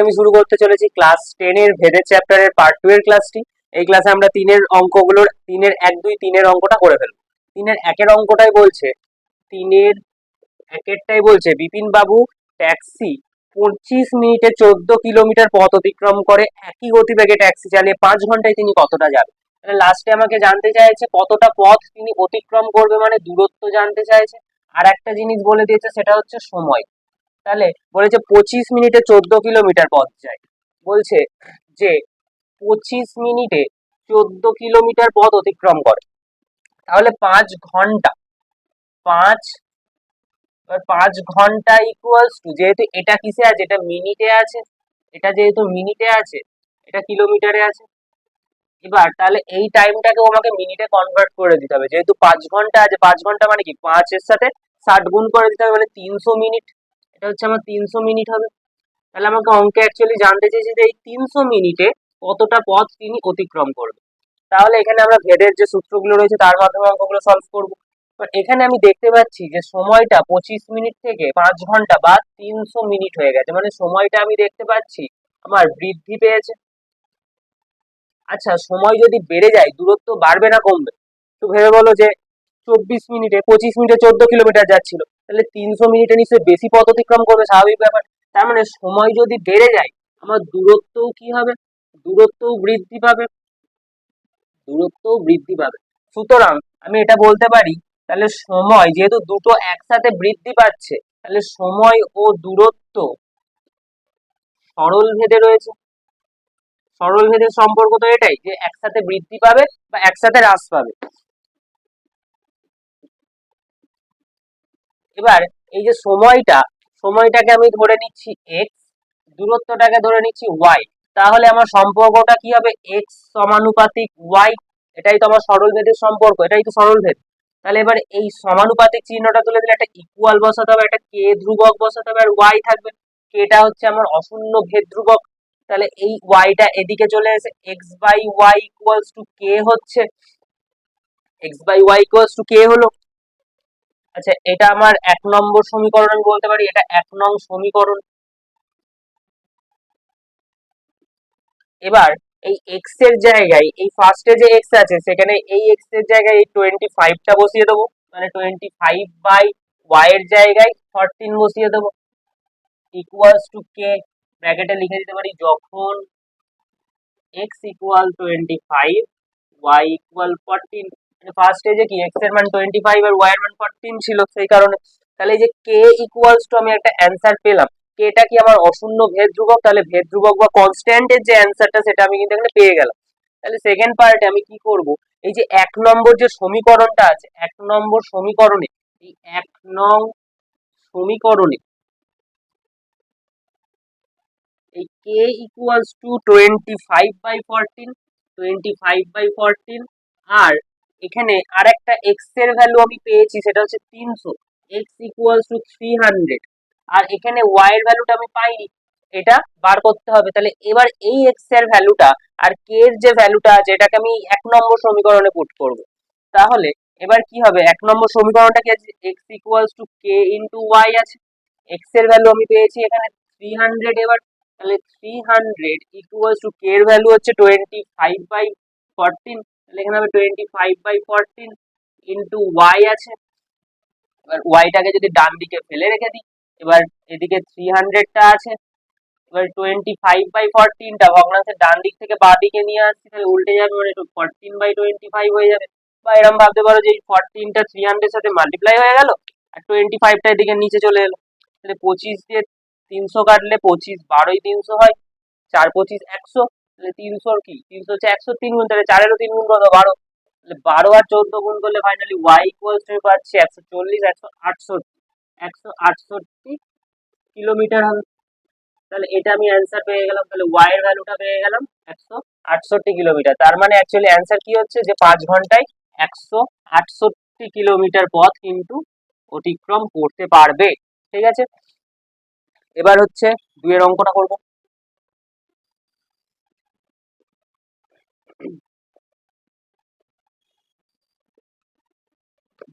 আমি শুরু করতে চলেছি ক্লাস 10 এর ভেদের চ্যাপ্টারের পার্ট 2 এর ক্লাসটি। এই ক্লাসে আমরা 3 এর 1 2 3 এর অঙ্কটা করে ফেলবো। 3 এর 1 এর অঙ্কটাই বলছে 3 এর 1 এরটাই বলছে বিপিন বাবু ট্যাক্সি 25 মিনিটে 14 কিলোমিটার পথ অতিক্রম করে, একই গতিবেগে ট্যাক্সি চালিয়ে 5 ঘন্টায় তিনি কতটা যাবেন। মানে লাস্টে আমাকে জানতে চাইছে কতটা পথ তিনি অতিক্রম করবে, মানে দূরত্ব জানতে চাইছে। আর একটা জিনিস বলে দিয়েছে, সেটা হচ্ছে সময়। তাহলে বলেছে 25 মিনিটে 14 কিলোমিটার পথ যায়। বলছে যে 25 মিনিটে 14 কিলোমিটার পথ অতিক্রম করে, তাহলে 5 ঘন্টা। 5 ঘন্টা ইকুয়ালস টু, যেহেতু এটা কিসে আছে, এটা মিনিটে আছে, এটা যেহেতু মিনিটে আছে, এটা কিলোমিটারে আছে। এবার তাহলে এই টাইমটাকে আমাকে মিনিটে কনভার্ট করে দিতে হবে। যেহেতু 5 ঘন্টা আছে, 5 ঘন্টা মানে কি 5 এর সাথে 60 গুণ করে দিতে হবে, মানে 300 মিনিট। এটা হচ্ছে আমার 300 মিনিট হবে। তাহলে আমাকে অঙ্কে অ্যাকচুয়ালি জানতে চেয়েছে যে এই 300 মিনিটে কতটা পথ তিনি অতিক্রম করবে। তাহলে এখানে আমরা ভেদের যে সূত্রগুলো রয়েছে তার মাধ্যমে অঙ্কগুলো সলভ করবো। এখানে আমি দেখতে পাচ্ছি যে সময়টা 25 মিনিট থেকে 5 ঘন্টা বা 300 মিনিট হয়ে গেছে, মানে সময়টা আমি দেখতে পাচ্ছি আমার বৃদ্ধি পেয়েছে। আচ্ছা, সময় যদি বেড়ে যায় দূরত্ব বাড়বে না কমবে? একটু ভেবে বলো যে 25 মিনিটে 14 কিলোমিটার যাচ্ছিল, তাহলে 300 মিনিটে নিশ্চয়ই বেশি পথ অতিক্রম করবে, স্বাভাবিক ব্যাপার। তার মানে সময় যদি বেড়ে যায় আমার দূরত্বও কি হবে? দূরত্বও বৃদ্ধি পাবে। সুতরাং আমি এটা বলতে পারি, তাহলে সময় যেহেতু দুটো একসাথে বৃদ্ধি পাচ্ছে, তাহলে সময় ও দূরত্ব সরল ভেদে রয়েছে। সরল ভেদের সম্পর্ক তো এটাই, যে একসাথে বৃদ্ধি পাবে বা একসাথে হ্রাস পাবে। এবার এই যে সময়টাকে আমি ধরে নিচ্ছি এক্স, দূরত্বটাকে ধরে নিচ্ছি ওয়াই, তাহলে আমার সম্পর্কটা কি হবে? এক্স সমানুপাতিক ওয়াই। এটাই তো আমার সরল ভেদের সম্পর্ক, এটাই তো সরল ভেদ। তাহলে এবার এই সমানুপাতিক চিহ্নটা তুলে দিলে একটা ইকুয়াল বসাতে হবে, একটা কে ধ্রুবক বসাতে হবে, আর ওয়াই থাকবে। কেটা হচ্ছে আমার অশূন্য ভেদ ধ্রুবক। তাহলে এই ওয়াইটা এদিকে চলে এসে x by y equals to k হচ্ছে, হলো। আচ্ছা, এটা আমার 1 নম্বর সমীকরণ, আমি বলতে পারি এটা 1 নং সমীকরণ। এবার এই এক্স এর জায়গায়, এই ফার্স্টে যে এক্স আছে সেখানে এই এক্স এর জায়গায় এই 25টা বসিয়ে দেবো, মানে 25 বাই ওয়াই এর জায়গায় 14 বসিয়ে দেবো, ইকুয়ালস টু কে। ব্র্যাকেটে লিখে দিতে পারি যখন এক্স ইকুয়াল 25 ওয়াই ইকুয়াল 14। ফার্স্টে যে কি এক্স এর মান 25 আর ওয়াই এর মান 14 ছিল, সেই কারণে। তাহলে এই যে কে ইকুয়ালস টু, আমি একটা অ্যান্সার পেলাম। কেটা কি আমার অশূন্য ভেদ ধ্রুবক, তাহলে ভেদ ধ্রুবক বা কনস্ট্যান্ট এর যে অ্যান্সারটা সেটা আমি কিন্তু এখানে পেয়ে গেলাম। তাহলে সেকেন্ড পার্টে আমি কি করব, এই যে 1 নম্বর যে সমীকরণটা আছে, 1 নম্বর সমীকরণে, এই 1 নং সমীকরণে এই কে ইকুয়ালস টু 25/14, আর এখানে আর একটা এক্স এর ভ্যালু আমি পেয়েছি, সেটা হচ্ছে 300, এক্স ইকুয়ালস টু 300, আর এখানে ওয়াই এর ভ্যালুটা আমি পাইনি, এটা বার করতে হবে। তাহলে এবার এই এক্স এর ভ্যালুটা আর কে এর যে ভ্যালুটা আছে এটাকে আমি 1 নম্বর সমীকরণে পুট করব। তাহলে এবার কি হবে, 1 নম্বর সমীকরণটা কি আছে, x equals to k into y আছে, এক্স এর ভ্যালু আমি পেয়েছি এখানে 300। এবার তাহলে 300 ইকুয়ালস টু কে এর ভ্যালু হচ্ছে 25/14, তাহলে এখানে হবে 25/14 ইন্টু ওয়াই আছে। এবার ওয়াইটাকে যদি ডান দিকে ফেলে রেখে দিই, এবার এদিকে 300টা আছে, এবার 25/14টা ভগ্নাংশের ডান দিক থেকে বাঁ দিকে নিয়ে আসছি, তাহলে উল্টে যাবে, মানে 14/25 হয়ে যাবে। বা এরকম ভাবতে পারো যে এই 14টা 300 এর সাথে মাল্টিপ্লাই হয়ে গেল, আর 25টা এদিকে নিচে চলে এলো। তাহলে 25 দিয়ে 300 কাটলে 25 12ই 300 হয়, 4 25 100, তাহলে 300 কি 300 হচ্ছে 100 3 গুণ, তাহলে 4 এরও 3 গুণ কত 12, তাহলে 12 আর 14 গুণ করলে ফাইনালি ওয়াই ইকুয়ালস টু পাচ্ছি 140 168 কিলোমিটার হবে। তাহলে এটা আমি অ্যান্সার পেয়ে গেলাম, তাহলে ওয়াই এর ভ্যালুটা পেয়ে গেলাম 168 কিলোমিটার। তার মানে অ্যাকচুয়ালি অ্যান্সার কি হচ্ছে, যে 5 ঘন্টায় 168 কিলোমিটার পথ কিন্তু অতিক্রম করতে পারবে। ঠিক আছে, এবার হচ্ছে 2 এর অঙ্কটা করবো।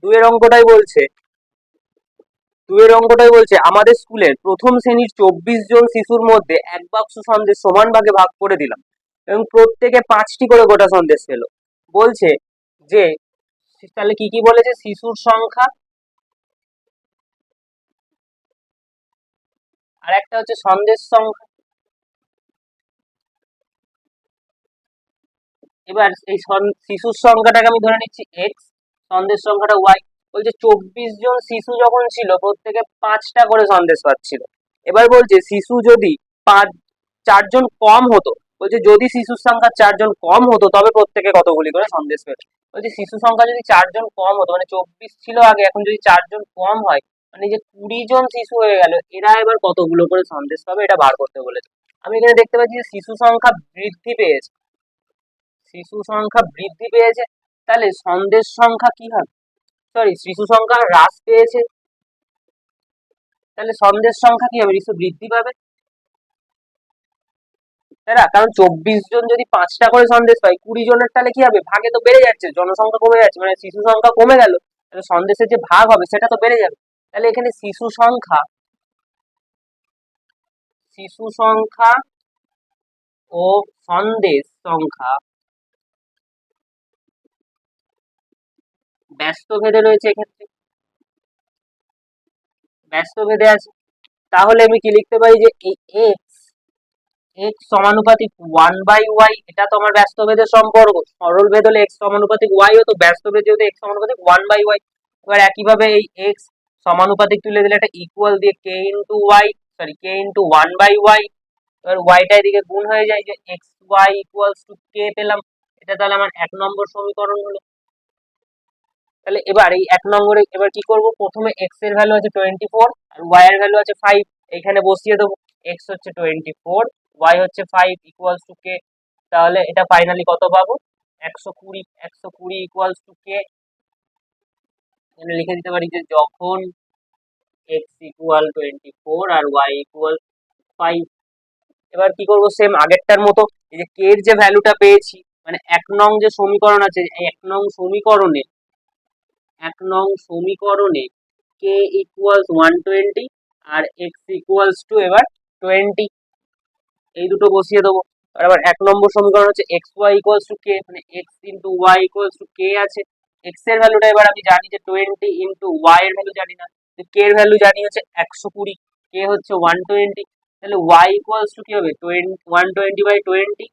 2 এর অঙ্কটাই বলছে দুয়ের অঙ্কটাই বলছে আমাদের স্কুলের প্রথম শ্রেণীর 24 জন শিশুর মধ্যে এক বাক্স সন্দেশ সমান ভাগে ভাগ করে দিলাম এবং প্রত্যেকে 5টি করে গোটা সন্দেশ পেল। বলছে যে তাহলে কি কি বলেছে, শিশুর সংখ্যা আর একটা হচ্ছে সন্দেশ সংখ্যা। এবার এই শিশুর সংখ্যাটাকে আমি ধরে নিচ্ছি এক্স, সন্দেশ সংখ্যাটা ওয়াই। বলছে 24 জন শিশু যখন ছিল প্রত্যেকে 5টা করে সন্দেশ পাচ্ছিল। এবার বলছে শিশু যদি 4জন কম হতো, বলছে যদি শিশুর সংখ্যা 4জন কম হতো তবে প্রত্যেকে কতগুলি করে সন্দেশ পেত। বলছে শিশু সংখ্যা যদি 4জন কম হতো, মানে 24 ছিল আগে, এখন যদি 4জন কম হয়, মানে যে 20 জন শিশু হয়ে গেল, এরা এবার কতগুলো করে সন্দেশ পাবে এটা বার করতে বলেছে। আমি এখানে দেখতে পাচ্ছি যে শিশু সংখ্যা বৃদ্ধি পেয়েছে, শিশু সংখ্যা বৃদ্ধি পেয়েছে, তাহলে সন্দেশ সংখ্যা কি হবে, সরি শিশু সংখ্যা হ্রাস পেয়েছে, তাহলে সন্দেশ সংখ্যা কি হবে, নিশ্চয় বৃদ্ধি পাবে, তাই না? কারণ 24 জন যদি 5টা করে সন্দেশ পায়, 20 জনের তাহলে কি হবে, ভাগে তো বেড়ে যাচ্ছে, জনসংখ্যা কমে যাচ্ছে, মানে শিশু সংখ্যা কমে গেল, তাহলে সন্দেশের যে ভাগ হবে সেটা তো বেড়ে যাবে। তাহলে এখানে শিশু সংখ্যা ও সন্দেশ সংখ্যা ব্যস্ত ভেদে রয়েছে, এক্ষেত্রে ব্যস্ত ভেদে আছে। তাহলে আমি কি লিখতে পারি যে এই এক্স এক্স সমানুপাতিক 1/y, এটা তো আমার ব্যস্ত ভেদের সম্পর্ক। সরল ভেদ হলে এক্স সমানুপাতিক ওয়াই হতো, ব্যস্ত ভেদ যেহেতু এক্স সমানুপাতিক 1/y। এবার একইভাবে এই এক্স সমানুপাতিক তুলে দিলে এটা ইকুয়াল দিয়ে কে ইন্টু ওয়াই, সরি কে ইন্টু 1/y। এবার ওয়াইটা এদিকে গুণ হয়ে যায়, যে এক্স ওয়াই ইকুয়ালস টু কে পেলাম। এটা তাহলে আমার 1 নম্বর সমীকরণ হলো। তাহলে এবার এই 1 নম্বরে এবার কি করব, প্রথমে এক্স এর ভ্যালু আছে 24 আর ওয়াই এর ভ্যালু আছে 5, এখানে বসিয়ে দেবো। এক্স হচ্ছে 24, ওয়াই হচ্ছে 5 ইকুয়ালস টু কে। তাহলে এটা ফাইনালি কত পাবো, 120। 120 ইকুয়ালস টু কে। এখানে লিখে দিতে পারি যে যখন এক্স ইকুয়াল 24 আর ওয়াই ইকুয়াল 5। এবার কি করব, সেম আগেরটার মতো, এই যে কে এর যে ভ্যালুটা পেয়েছি, মানে 1 নং যে সমীকরণ আছে, এই 1 নং সমীকরণে কে ইকুয়ালস 120 আর এক্স ইকুয়ালস টু এবার 20, এই দুটো বসিয়ে দেবো। আর আবার 1 নম্বর সমীকরণ হচ্ছে x y equals to k, মানে x into y equals to k আছে। এক্স এর ভ্যালুটা এবার আমি জানি যে 20 ইন্টু ওয়াই এর ভ্যালু জানি না, কে এর ভ্যালু জানি হচ্ছে 120, কে হচ্ছে 120, তাহলে ওয়াই ইকুয়ালস টু কি হবে 120/20।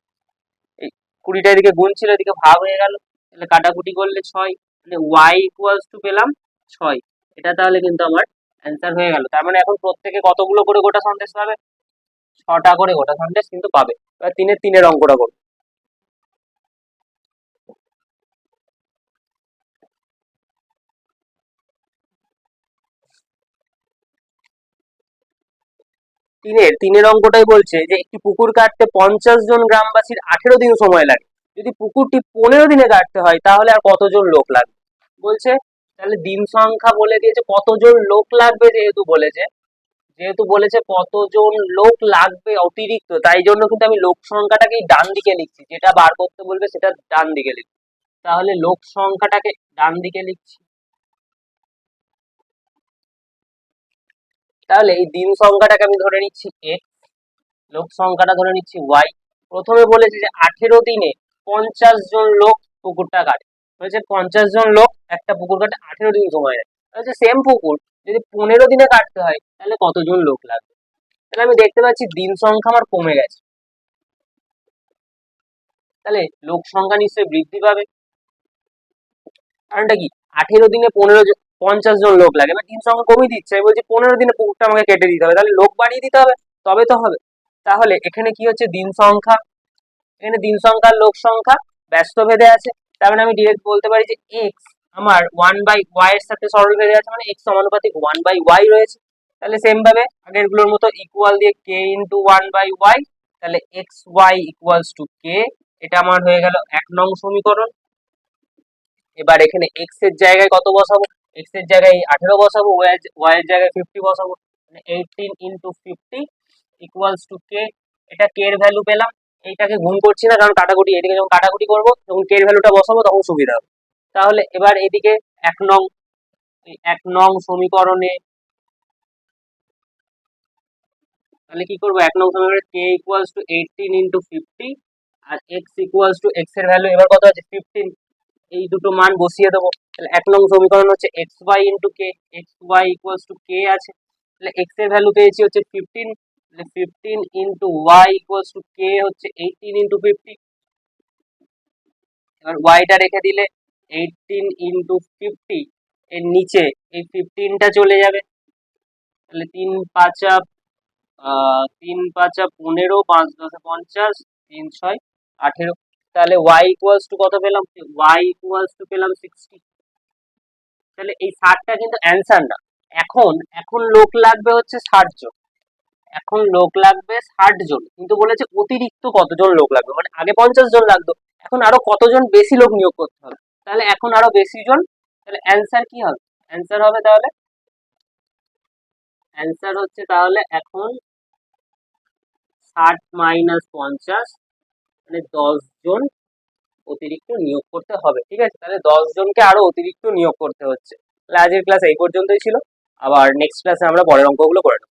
এই 20টা এদিকে গুণ ছিল, এদিকে ভাগ হয়ে গেল, তাহলে কাটাকুটি করলে 6, মানে ওয়াই ইকুয়ালস টু পেলাম 6। এটা তাহলে কিন্তু আমার অ্যান্সার হয়ে গেল। তার মানে এখন প্রত্যেকে কতগুলো করে গোটা সন্দেশ পাবে, 6টা করে গোটা সন্দেশ কিন্তু পাবে। এবার তিনের অঙ্কটা করবো। তিনের অঙ্কটাই বলছে যে একটি পুকুর কাটতে 50 জন গ্রামবাসীর 18 দিন সময় লাগে, যদি পুকুরটি 15 দিনে কাটতে হয় তাহলে আর কতজন লোক লাগবে। বলছে তাহলে দিন সংখ্যা বলে দিয়েছে, কতজন লোক লাগবে যেহেতু বলেছে কতজন লোক লাগবে অতিরিক্ত, তাই জন্য কিন্তু আমি লোক সংখ্যাটাকে ডান দিকে লিখছি, যেটা বার করতে বলবে সেটা ডান দিকে লিখছি। তাহলে লোক সংখ্যাটাকে ডান দিকে লিখছি। তাহলে এই দিন সংখ্যাটাকে আমি ধরে নিচ্ছি এক্স, লোক সংখ্যাটা ধরে নিচ্ছি ওয়াই। প্রথমে বলেছে যে 18 দিনে 50 জন লোক পুকুরটা কাটে, বলেছে 50 জন লোক একটা পুকুর কাটে 18 দিন সময় নেয়। বলছে সেম পুকুর যদি 15 দিনে কাটতে হয় তাহলে কতজন লোক লাগবে। তাহলে আমি দেখতে পাচ্ছি দিন সংখ্যা আমার কমে গেছে, তাহলে লোক সংখ্যা নিশ্চয়ই বৃদ্ধি পাবে। কারণটা কি, 18 দিনে 50 জন লোক লাগে, এবার দিন সংখ্যা কমিয়ে দিচ্ছে, আমি বলছি 15 দিনে পুকুরটা আমাকে কেটে দিতে হবে, তাহলে লোক বাড়িয়ে দিতে হবে, তবে তো হবে। তাহলে এখানে কি হচ্ছে, দিন সংখ্যা, এখানে দিন সংখ্যা আর লোক সংখ্যা ব্যস্ত ভেদে আছে। তার মানে আমি ডিরেক্ট বলতে পারি যে এক্স আমার 1/y এর সাথে সরল ভেদে আছে, মানে এক্স সমানুপাতিক 1/y রয়েছে। তাহলে সেম ভাবে আগের গুলোর মতো ইকুয়াল দিয়ে কে ইন্টু 1/y, তাহলে এক্স ওয়াই ইকুয়ালস টু কে, এটা আমার হয়ে গেল 1 নং সমীকরণ। এবার এখানে এক্স এর জায়গায় কত বসাবো, এক্স এর জায়গায় 18 বসাবো, ওয়াই এর জায়গায় 50 বসাবো, মানে 18 ইন্টু 50 ইকুয়ালস টু কে। এটা কে এর ভ্যালু পেলাম, এইটাকে গুণ করছি না কারণ কাটাকুটি, এদিকে যখন কাটাকুটি করবো তখন কে এর ভ্যালুটা বসাবো তখন সুবিধা হবে। তাহলে এবার এদিকে 1 নং সমীকরণে তাহলে কি করবো, 1 নং সমীকরণে কে ইকুয়ালস টু 18 ইন্টু 50 আর এক্স ইকুয়ালস টু এক্স এর ভ্যালু এবার কত আছে 15, এই দুটো মান বসিয়ে দেবো। তাহলে 1 নং সমীকরণ হচ্ছে x y into k, x y equals to k আছে, তাহলে এক্স এর ভ্যালু পেয়েছি হচ্ছে 15, তাহলে 15 into y equals to k হচ্ছে 18 ইন্টু 50। এবার ওয়াইটা রেখে দিলে 18 ইন্টু 50 এর নিচে এই 15টা চলে যাবে, তাহলে 3 5 15, 5 10 50, 3 6 18, তাহলে y ইকুয়ালস টু কত পেলাম, y ইকুয়ালস টু পেলাম 60। তাহলে এই 60টা কিন্তু অ্যান্সার না। এখন এখন লোক লাগবে হচ্ছে 60 জন, এখন লোক লাগবে 60 জন, কিন্তু বলেছে অতিরিক্ত কতজন লোক লাগবে, মানে আগে 50 জন লাগতো, এখন আরো কতজন বেশি লোক নিয়োগ করতে হবে, তাহলে এখন আরো বেশি জন, তাহলে অ্যান্সার কি হবে, অ্যান্সার হবে তাহলে অ্যান্সার হচ্ছে তাহলে এখন 60 মাইনাস 50, মানে 10 জন অতিরিক্ত নিয়োগ করতে হবে। ঠিক আছে, তাহলে 10 জনকে আরো অতিরিক্ত নিয়োগ করতে হচ্ছে। তাহলে আজকের ক্লাস এই পর্যন্তই ছিল, আবার নেক্সট ক্লাসে আমরা পরের অঙ্কগুলো করে নেবো।